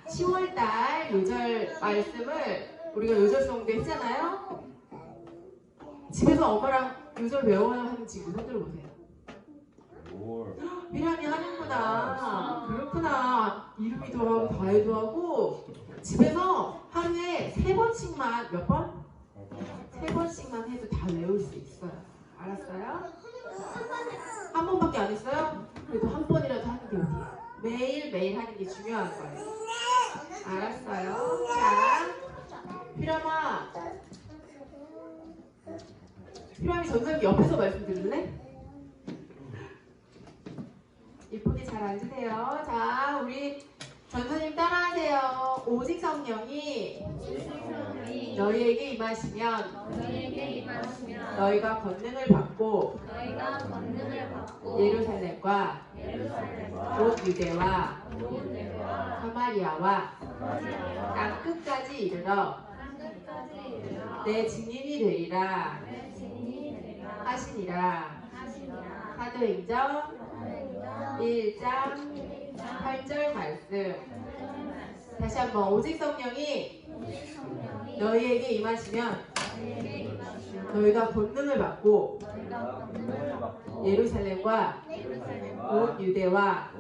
10월달 요절 말씀을 우리가 요절송도 했잖아요. 집에서 엄마랑 요절 외워하는 친구 손 들어보세요. 미란이 하는구나. 그렇구나. 이름이도 하고 과외도 하고 집에서 하루에 3번씩만 몇 번? 3번씩만 해도 다 외울 수 있어요. 알았어요? 한 번밖에 안 했어요? 그래도 한 번이라도 하는 게 어디예요? 매일매일 하는 게 중요한 거예요. 알았어요? 자, 피라마. 피라미 전선생님 옆에서 말씀 들을래? 이쁘게 잘 앉으세요. 자, 우리 전선생님 따라하세요. 오직 성령이 너희에게 임하시면 너희가 권능을 받고 예루살렘과 온 유대와 사마리아와 땅 끝까지 이르러 내 증인이 되리라 하시니라. 사도행전 1장 8절 말씀. 다시 한번. 오직 성령이 너희에게 임하시면 너희가 권능을 받고 예루살렘과 온 유대와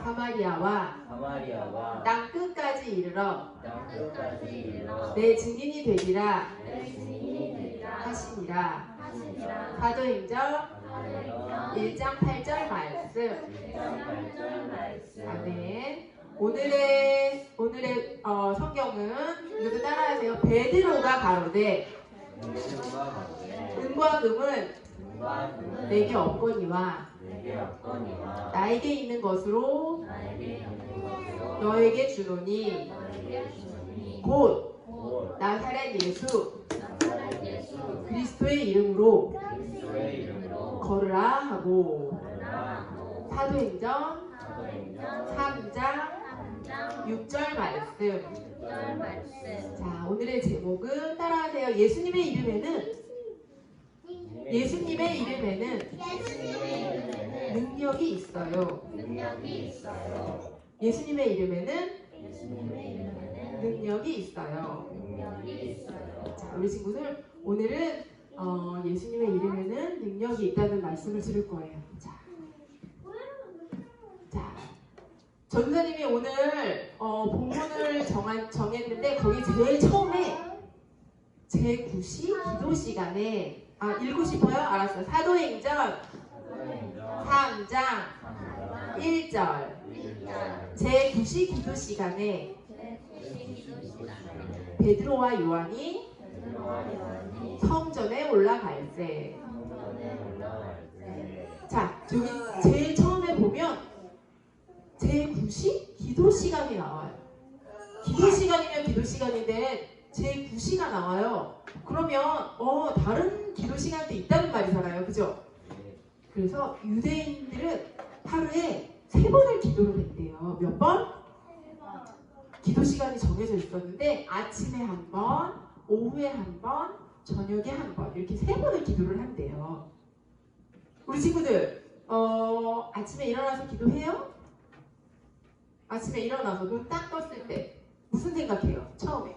사마리아와 땅 끝까지 이르러 내 증인이 되리라 하시니라. 사도행전 1장 8절 말씀. 아멘. 오늘의 성경은 모두 따라하세요. 베드로가 가로되 은과 금은 내게 없거니와 나에게 있는 것으로 너에게 주노니 곧 나사렛 예수 그리스도의 이름으로 걸으라 하고. 사도행전 3장 6절 말씀. 자, 오늘의 제목은 따라하세요. 예수님의 이름에는 능력이 있어요. 예수님의 이름에는 능력이 있어요. 자, 우리 친구들 오늘은 예수님의 이름에는 능력이 있다는 말씀을 들을 거예요. 자, 전도사님이 오늘 본문을 정했는데 거기 제일 처음에 제9시 기도 시간에 읽고 싶어요? 알았어요. 사도행전 3장 1절 제9시 기도 시간에 베드로와 요한이 성전에 올라갈 때. 자, 저기 제일 처음에 보면 제9시 기도 시간이 나와요. 기도 시간이면 기도 시간인데 제9시가 나와요. 그러면 다른 기도 시간도 있다는 말이잖아요. 그죠? 그래서 유대인들은 하루에 3번을 기도를 했대요. 몇 번? 기도 시간이 정해져 있었는데 아침에 한 번, 오후에 한 번, 저녁에 한 번 이렇게 3번을 기도를 한대요. 우리 친구들 아침에 일어나서 기도해요? 아침에 일어나서 눈 딱 떴을 때 무슨 생각해요? 처음에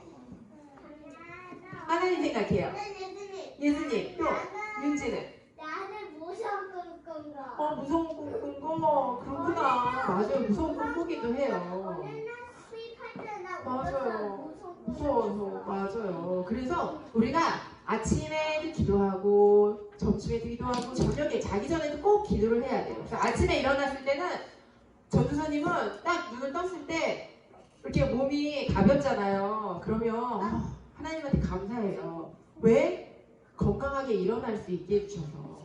하나님 생각해요. 예수님. 또 윤지는? 나는 무서운 꿈 꾼 거. 무서운 꿈 꾼 거. 그렇구나. 맞아요. 무서운 꿈 꾸기도 해요. 맞아요. 무서워서. 맞아요. 그래서 우리가 아침에도 기도하고 점심에도 기도하고 저녁에 자기 전에도 꼭 기도를 해야 돼요. 그래서 아침에 일어났을 때는 전도사님은 딱 눈을 떴을 때 이렇게 몸이 가볍잖아요. 그러면 하나님한테 감사해요. 왜? 건강하게 일어날 수 있게 해주셔서.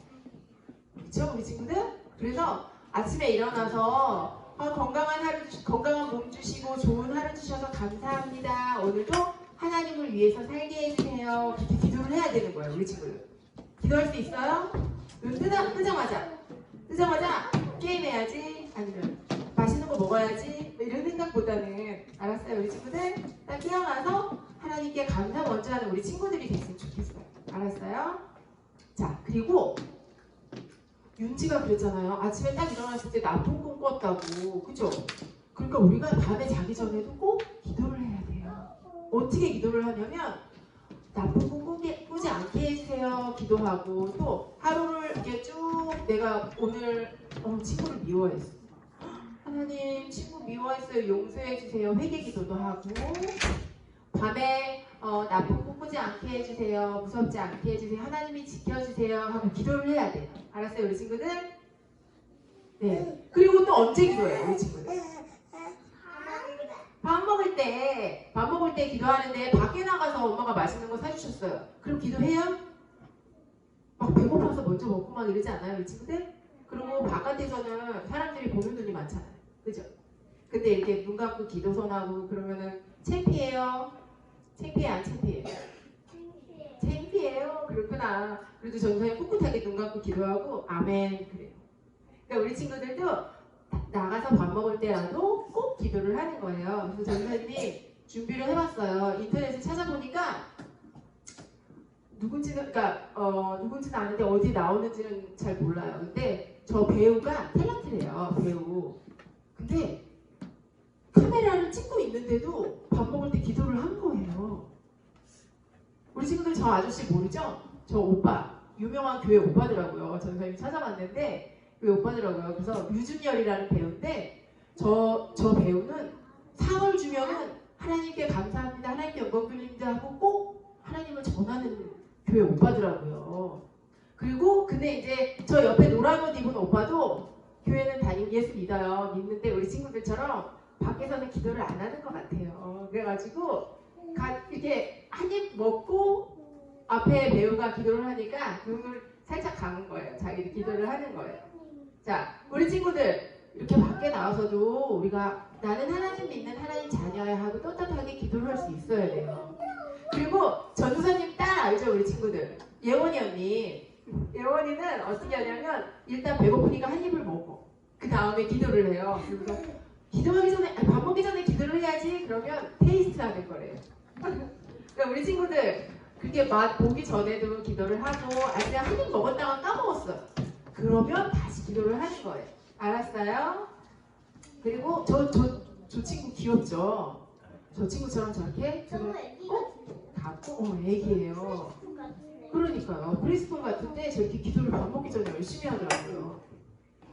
그렇죠? 우리 친구들? 그래서 아침에 일어나서 건강한 몸 주시고 좋은 하루 주셔서 감사합니다. 오늘도 하나님을 위해서 살게 해주세요. 그렇게 기도를 해야 되는 거예요. 우리 친구들. 기도할 수 있어요? 눈 뜨자마자 게임해야지. 아니면 맛있는 거 먹어야지. 이런 생각보다는. 알았어요? 우리 친구들? 딱 깨어나서 하나님께 감사 먼저 하는 우리 친구들이 됐으면 좋겠어요. 알았어요? 자, 그리고 윤지가 그랬잖아요. 아침에 딱 일어났을 때 나쁜 꿈 꿨다고. 그죠? 그러니까 우리가 밤에 자기 전에도 꼭 기도를 해야 돼요. 어떻게 기도를 하냐면 나쁜 꿈 꾸지 않게 해주세요 기도하고, 또 하루를 이렇게 쭉 내가 오늘 친구를 미워했어. 하나님 친구 미워했어요 용서해주세요 회개 기도도 하고, 밤에 나쁜 꿈 꾸지 않게 해주세요 무섭지 않게 해주세요 하나님이 지켜주세요 하고 기도를 해야 돼요. 알았어요 우리 친구들? 네. 그리고 또 언제 기도해요 우리 친구들? 밥 먹을 때 기도하는데 밖에 나가서 엄마가 맛있는 거 사주셨어요. 그럼 기도해요? 막 배고파서 먼저 먹고 막 이러지 않아요 우리 친구들? 그리고 바깥에서는 사람들이 보는 눈이 많잖아요. 그죠? 근데 이렇게 눈 감고 기도 선하고 그러면은 창피해요? 창피해 안 창피해? 창피해요? 그렇구나. 그래도 전사님 꿋꿋하게 눈 감고 기도하고 아멘 그래요. 그러니까 우리 친구들도 나가서 밥 먹을 때라도 꼭 기도를 하는 거예요. 그래서 전사님이 준비를 해봤어요. 인터넷에 찾아보니까 누군지는 아는데 어디 나오는지는 잘 몰라요. 근데 저 배우가 탤런트래요. 배우. 근데 카메라를 찍고 있는데도 밥 먹을 때 기도를 한 거예요. 우리 친구들 저 아저씨 모르죠? 저 오빠, 유명한 교회 오빠더라고요. 전사님이 찾아봤는데 교회 오빠더라고요. 그래서 류준열이라는 배우인데 저 배우는 상을 주면은 하나님께 감사합니다, 하나님께 영광 돌립니다 하고 꼭 하나님을 전하는 교회 오빠더라고요. 그리고 근데 이제 저 옆에 노란 옷 입은 오빠도 교회는 예수 믿어요. 믿는데 우리 친구들처럼 밖에서는 기도를 안 하는 것 같아요. 그래가지고 이렇게 한 입 먹고 앞에 배우가 기도를 하니까 눈을 살짝 감은 거예요. 자기도 기도를 하는 거예요. 자, 우리 친구들 이렇게 밖에 나와서도 우리가 나는 하나님 믿는 하나님 자녀야 하고 떳떳하게 기도를 할 수 있어야 돼요. 그리고 전도사님 딸 알죠 우리 친구들? 예원이 언니. 예원이는 어떻게 하냐면 일단 배고프니까 한 입을 먹어. 그 다음에 기도를 해요. 그래서 기도하기 전에 밥 먹기 전에 기도를 해야지. 그러면 테이스트 하는 거래요. 그러니까 우리 친구들 그게 맛 보기 전에도 기도를 하고 아니 한 입 먹었다가 까먹었어. 그러면 다시 기도를 하는 거예요. 알았어요? 그리고 저 친구 귀엽죠? 저 친구처럼 저렇게 너무 애기 갖고 애기예요. 그러니까요. 프리스폰 같은데 저렇게 기도를 밥 먹기 전에 열심히 하더라고요.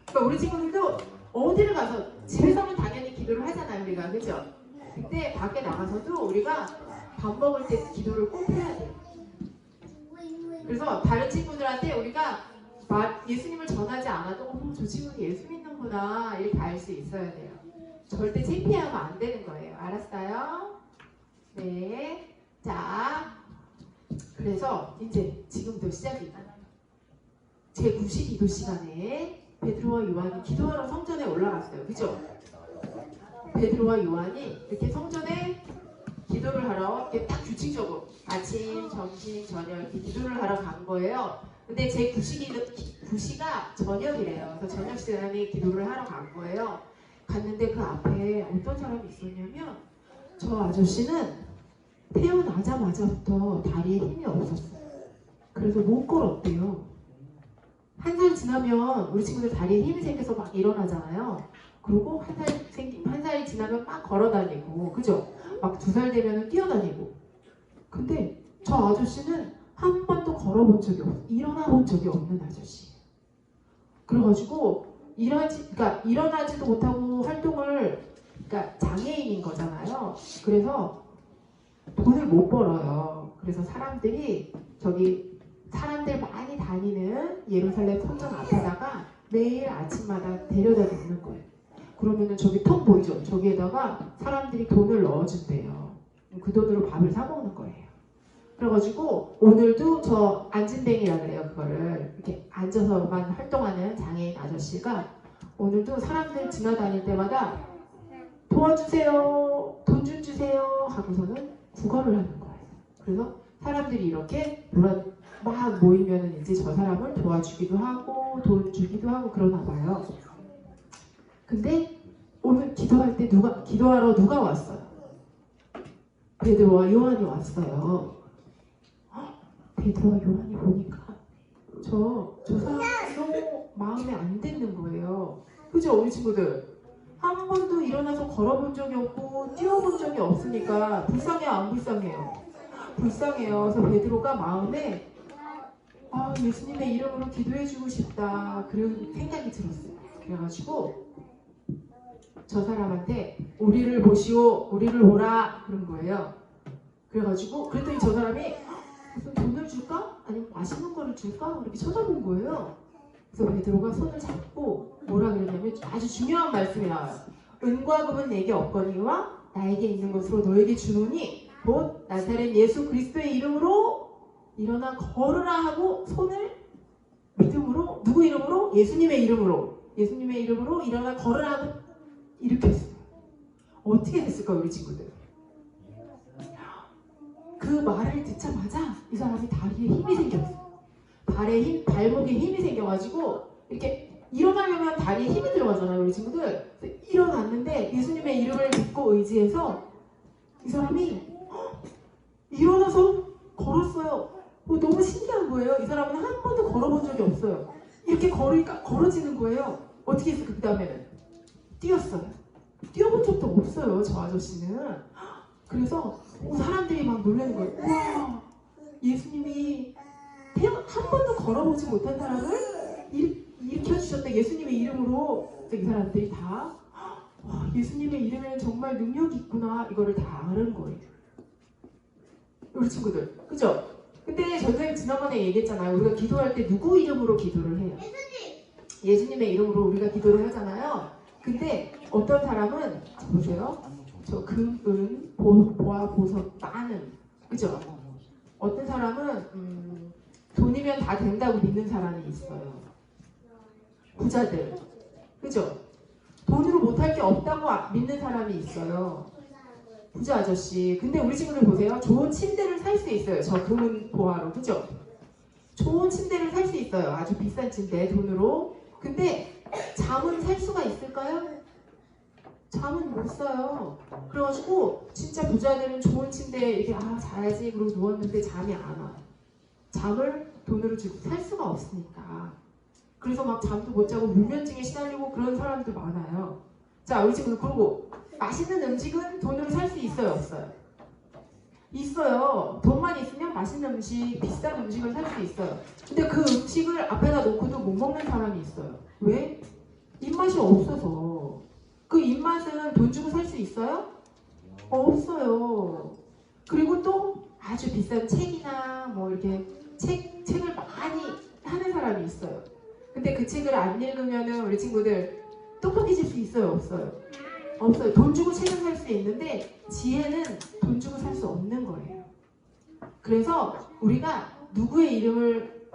그러니까 우리 친구들도 어디를 가서 집에서는 당연히 기도를 하잖아요. 우리가 그죠? 근데 밖에 나가서도 우리가 밥 먹을 때 기도를 꼭 해야 돼요. 그래서 다른 친구들한테 우리가 예수님을 전하지 않아도 저 친구는 예수 믿는구나 이렇게 알 수 있어야 돼요. 절대 창피하면 안 되는 거예요. 알았어요? 네. 자, 그래서 이제 지금부터 시작이다. 제92도 시간에 베드로와 요한이 기도하러 성전에 올라갔어요. 그죠? 베드로와 요한이 이렇게 성전에 기도를 하러 이렇게 딱 규칙적으로 아침, 점심, 저녁 이렇게 기도를 하러 간 거예요. 근데 제 9시가 저녁이래요. 그래서 저녁 시간에 기도를 하러 간 거예요. 갔는데 그 앞에 어떤 사람이 있었냐면 저 아저씨는 태어나자마자부터 다리에 힘이 없었어요. 그래서 못 걸었대요. 한 살 지나면 우리 친구들 다리에 힘이 생겨서 막 일어나잖아요. 그리고 한 살이 지나면 막 걸어다니고, 그죠? 막 2살 되면 뛰어다니고. 근데 저 아저씨는 한 번도 걸어본 적이 없어요. 일어나 본 적이 없는 아저씨. 그래가지고 일어나지도 못하고 활동을, 그러니까 장애인인 거잖아요. 그래서 돈을 못 벌어요. 그래서 사람들이 사람들 많이 다니는 예루살렘 성전 앞에다가 매일 아침마다 데려다 놓는 거예요. 그러면은 저기 턱 보이죠? 저기에다가 사람들이 돈을 넣어준대요. 그 돈으로 밥을 사 먹는 거예요. 그래가지고 오늘도 저 앉은뱅이라 그래요. 그거를 이렇게 앉아서만 활동하는 장애인 아저씨가 오늘도 사람들 지나다닐 때마다 도와주세요, 돈 좀 주세요 하고서는 구걸을 하는 거예요. 그래서 사람들이 이렇게 막 모이면은 이제 저 사람을 도와주기도 하고 돈 주기도 하고 그러나 봐요. 근데 오늘 기도할 때 기도하러 누가 왔어요? 베드로와 요한이 왔어요. 베드로와 요한이 보니까 저 사람 너무 마음에 안 드는 거예요. 그죠 우리 친구들? 한 번도 일어나서 걸어본 적이 없고 뛰어본 적이 없으니까 불쌍해요, 안 불쌍해요? 불쌍해요. 그래서 베드로가 마음에 예수님의 이름으로 기도해주고 싶다 그런 생각이 들었어요. 그래가지고 저 사람한테 우리를 보시오, 우리를 보라 그런 거예요. 그래가지고 그랬더니 저 사람이 무슨 돈을 줄까? 아니면 맛있는 거를 줄까? 이렇게 쳐다본 거예요. 그래서 베드로가 손을 잡고 뭐라 그랬냐면 아주 중요한 말씀이 나와요. 은과 금은 내게 없거니와 나에게 있는 것으로 너에게 주노니 곧 나사렛 예수 그리스도의 이름으로 일어나 걸으라 하고 손을 믿음으로 누구 이름으로? 예수님의 이름으로 일어나 걸으라 하고 일으켰어요. 어떻게 됐을까요 우리 친구들? 그 말을 듣자마자 이 사람이 다리에 힘이 생겼어요. 발목에 힘이 생겨가지고 이렇게 일어나려면 다리에 힘이 들어가잖아요 우리 친구들. 그래서 일어났는데 예수님의 이름을 믿고 의지해서 이 사람이 일어나서 걸었어요. 너무 신기한 거예요. 이 사람은 한 번도 걸어본 적이 없어요. 이렇게 걸으니까 걸어지는 거예요. 어떻게 했을까? 그 다음에는 뛰었어요. 뛰어본 적도 없어요 저 아저씨는. 그래서 사람들이 막 놀라는 거예요. 와, 예수님이 한 번도 걸어보지 못한 사람을 일으켜주셨다 예수님의 이름으로. 이 사람들이 다 와, 예수님의 이름에는 정말 능력이 있구나 이거를 다 아는 거예요 우리 친구들. 그죠? 근데 선생님 지난번에 얘기했잖아요. 우리가 기도할 때 누구 이름으로 기도를 해요? 예수님의 이름으로 우리가 기도를 하잖아요. 근데 어떤 사람은 보세요. 저 금, 은, 보아, 보석 많은, 그죠? 어떤 사람은 돈이면 다 된다고 믿는 사람이 있어요. 부자들, 그죠? 돈으로 못할 게 없다고 믿는 사람이 있어요. 부자 아저씨. 근데 우리 친구들 보세요. 좋은 침대를 살 수 있어요. 저 금은 보화로, 그죠? 좋은 침대를 살 수 있어요. 아주 비싼 침대 돈으로. 근데 잠은 살 수가 있을까요? 잠은 못 사요. 그래가지고 진짜 부자들은 좋은 침대에 이렇게 자야지 그러고 누웠는데 잠이 안 와요. 잠을 돈으로 주고 살 수가 없으니까. 그래서 막 잠도 못 자고 무면증에 시달리고 그런 사람도 많아요. 자, 우리 친구들 그리고 맛있는 음식은 돈으로 살 수 있어요, 없어요? 있어요. 돈만 있으면 맛있는 음식, 비싼 음식을 살 수 있어요. 근데 그 음식을 앞에다 놓고도 못 먹는 사람이 있어요. 왜? 입맛이 없어서. 그 입맛은 돈 주고 살 수 있어요? 없어요. 그리고 또 아주 비싼 책이나 뭐 이렇게 책을 많이 하는 사람이 있어요. 근데 그 책을 안 읽으면은 우리 친구들 똑똑해질 수 있어요, 없어요? 없어요. 돈 주고 책을 살 수 있는데 지혜는 돈 주고 살 수 없는 거예요. 그래서 우리가 누구의 이름을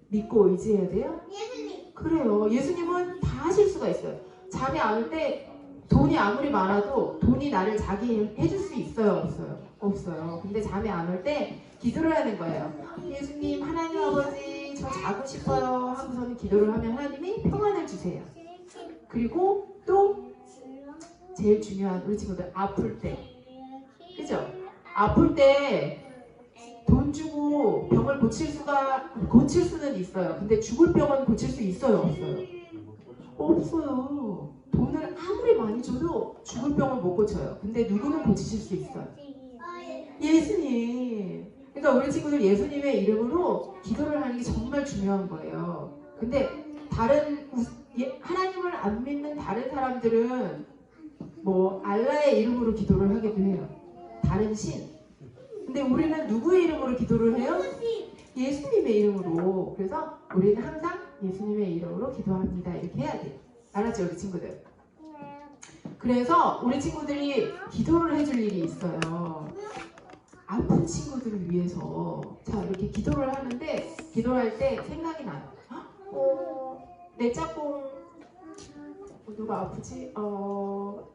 믿고 의지해야 돼요? 예수님. 그래요. 예수님은 다 하실 수가 있어요. 잠이 안 올 때 돈이 아무리 많아도 돈이 나를 자기 일 해줄 수 있어요, 없어요? 없어요. 근데 잠이 안 올 때 기도를 하는 거예요. 예수님, 하나님 아버지, 저 자고 싶어요 하고서는 기도를 하면 하나님이 평안을 주세요. 그리고 또 제일 중요한 우리 친구들 아플 때, 그죠? 아플 때 돈 주고 병을 고칠 수는 있어요. 근데 죽을 병은 고칠 수 있어요, 없어요? 없어요. 돈을 아무리 많이 줘도 죽을 병을 못 고쳐요. 근데 누구는 고치실 수 있어요? 예수님. 그러니까 우리 친구들 예수님의 이름으로 기도를 하는 게 정말 중요한 거예요. 근데 하나님을 안 믿는 다른 사람들은 뭐 알라의 이름으로 기도를 하기도 해요. 다른 신. 근데 우리는 누구의 이름으로 기도를 해요? 예수님의 이름으로. 그래서 우리는 항상 예수님의 이름으로 기도합니다. 이렇게 해야 돼요. 알았죠, 우리 친구들? 그래서 우리 친구들이 기도를 해줄 일이 있어요. 아픈 친구들을 위해서. 자, 이렇게 기도를 하는데 기도할 때 생각이 나요. 내 짝꿍 누가 아프지?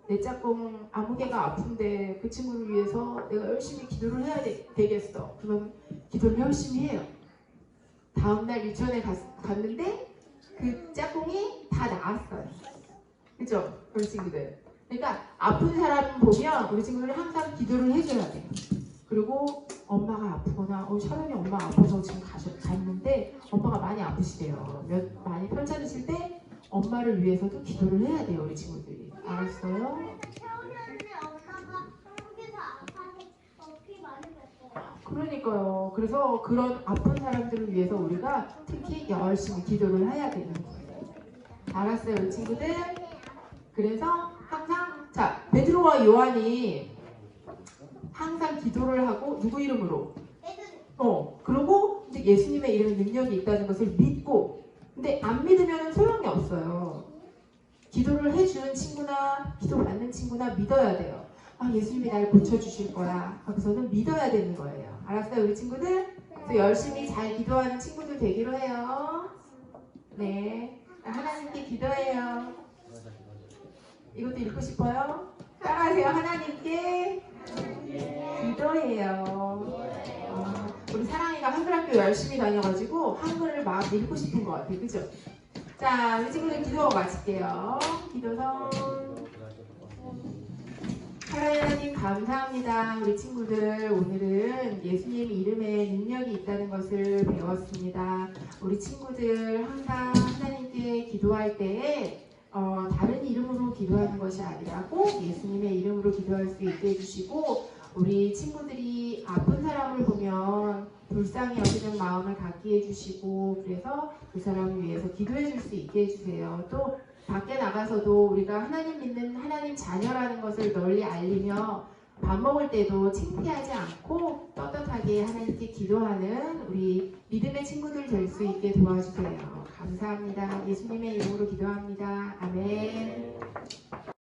내 짝꿍 아무개가 아픈데 그 친구를 위해서 내가 열심히 기도를 해야 되겠어. 그러면 기도를 열심히 해요. 다음날 유치원에 갔는데 그 짝꿍이 다 나았어요. 그죠? 우리 친구들. 그러니까 아픈 사람 보면 우리 친구들이 항상 기도를 해줘야 돼요. 그리고 엄마가 아프거나 샤론이 엄마 아파서 지금 갔는데 엄마가 많이 아프시대요. 많이 편찮으실 때 엄마를 위해서도 기도를 해야 돼요, 우리 친구들이. 알았어요? 태훈이 언니 엄마가 한국에서 아파서 피 많이 뺐어요. 그러니까요. 그래서 그런 아픈 사람들을 위해서 우리가 특히 열심히 기도를 해야 되는 거예요. 알았어요, 우리 친구들? 그래서 항상 자 베드로와 요한이 항상 기도를 하고 누구 이름으로? 그리고 이제 예수님의 이름에 능력이 있다는 것을 믿고 근데 안 믿으면 소용이 없어요. 기도를 해주는 친구나 기도 받는 친구나 믿어야 돼요. 아 예수님이 날 고쳐주실 거야 하고서는 믿어야 되는 거예요. 알았어요 우리 친구들? 그래서 열심히 잘 기도하는 친구들 되기로 해요. 네 하나님께 기도해요. 이것도 읽고 싶어요? 따라하세요. 하나님께 기도해요. 우리 사랑이가 한글학교 열심히 다녀가지고 한글을 막 읽고 싶은 것 같아요. 그죠? 자, 우리 친구들 기도 마칠게요. 기도선. 하나님 감사합니다. 우리 친구들 오늘은 예수님 이름에 능력이 있다는 것을 배웠습니다. 우리 친구들 항상 하나님께 기도할 때에 다른 이름으로 기도하는 것이 아니라 꼭 예수님의 이름으로 기도할 수 있게 해주시고 우리 친구들이 아픈 사람을 보면 불쌍히 여기는 마음을 갖게 해주시고 그래서 그 사람을 위해서 기도해 줄 수 있게 해주세요. 또 밖에 나가서도 우리가 하나님 믿는 하나님 자녀라는 것을 널리 알리며 밥 먹을 때도 창피하지 않고 떳떳하게 하나님께 기도하는 우리 믿음의 친구들 될 수 있게 도와주세요. 감사합니다. 예수님의 이름으로 기도합니다. 아멘.